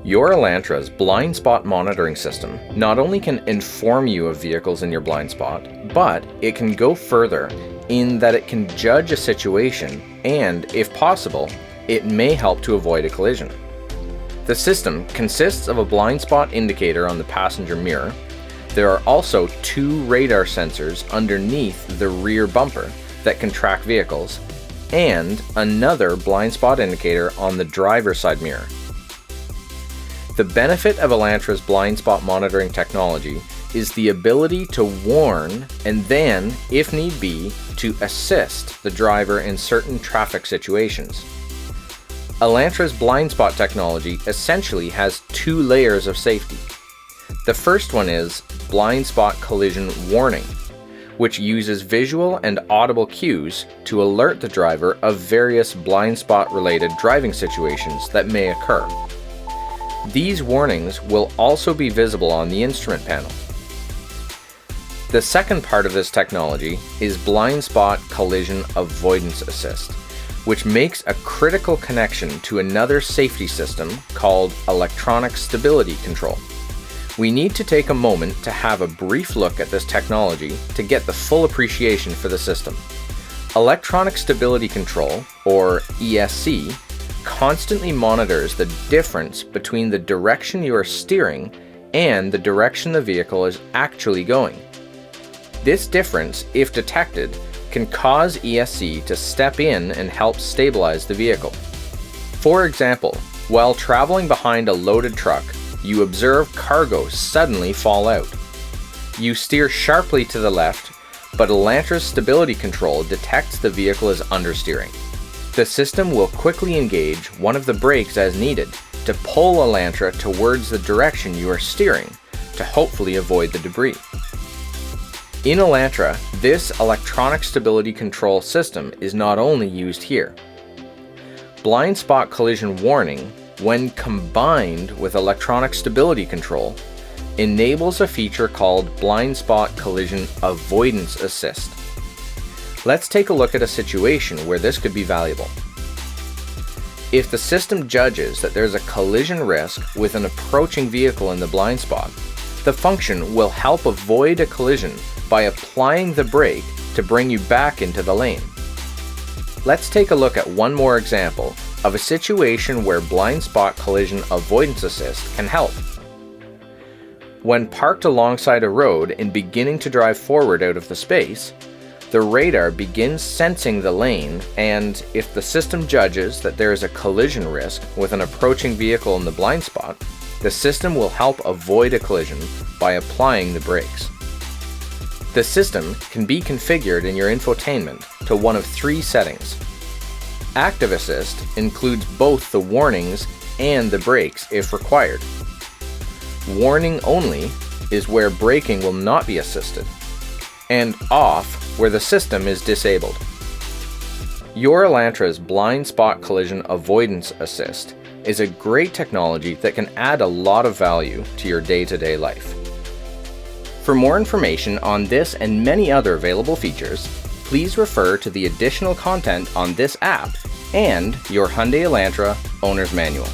Your Elantra's blind spot monitoring system not only can inform you of vehicles in your blind spot, but it can go further in that it can judge a situation and, if possible, it may help to avoid a collision. The system consists of a blind spot indicator on the passenger mirror. There are also 2 radar sensors underneath the rear bumper that can track vehicles, and another blind spot indicator on the driver's side mirror. The benefit of Elantra's blind spot monitoring technology is the ability to warn and then, if need be, to assist the driver in certain traffic situations. Elantra's blind spot technology essentially has 2 layers of safety. The first one is blind spot collision warning, which uses visual and audible cues to alert the driver of various blind spot related driving situations that may occur. These warnings will also be visible on the instrument panel. The second part of this technology is Blind-Spot Collision-Avoidance Assist, which makes a critical connection to another safety system called Electronic Stability Control. We need to take a moment to have a brief look at this technology to get the full appreciation for the system. Electronic Stability Control, or ESC, constantly monitors the difference between the direction you are steering and the direction the vehicle is actually going. This difference, if detected, can cause ESC to step in and help stabilize the vehicle. For example, while traveling behind a loaded truck, you observe cargo suddenly fall out. You steer sharply to the left, but Elantra's stability control detects the vehicle is understeering. The system will quickly engage one of the brakes as needed to pull Elantra towards the direction you are steering to hopefully avoid the debris. In Elantra, this electronic stability control system is not only used here. Blind spot collision warning, when combined with electronic stability control, enables a feature called Blind Spot Collision-Avoidance Assist. Let's take a look at a situation where this could be valuable. If the system judges that there's a collision risk with an approaching vehicle in the blind spot, the function will help avoid a collision by applying the brake to bring you back into the lane. Let's take a look at one more example of a situation where Blind Spot Collision Avoidance Assist can help. When parked alongside a road and beginning to drive forward out of the space, the radar begins sensing the lane, and if the system judges that there is a collision risk with an approaching vehicle in the blind spot, the system will help avoid a collision by applying the brakes. The system can be configured in your infotainment to one of 3 settings. Active Assist includes both the warnings and the brakes if required. Warning only is where braking will not be assisted, and off where the system is disabled. Your Elantra's Blind Spot Collision Avoidance Assist is a great technology that can add a lot of value to your day-to-day life. For more information on this and many other available features, please refer to the additional content on this app and your Hyundai Elantra Owner's Manual.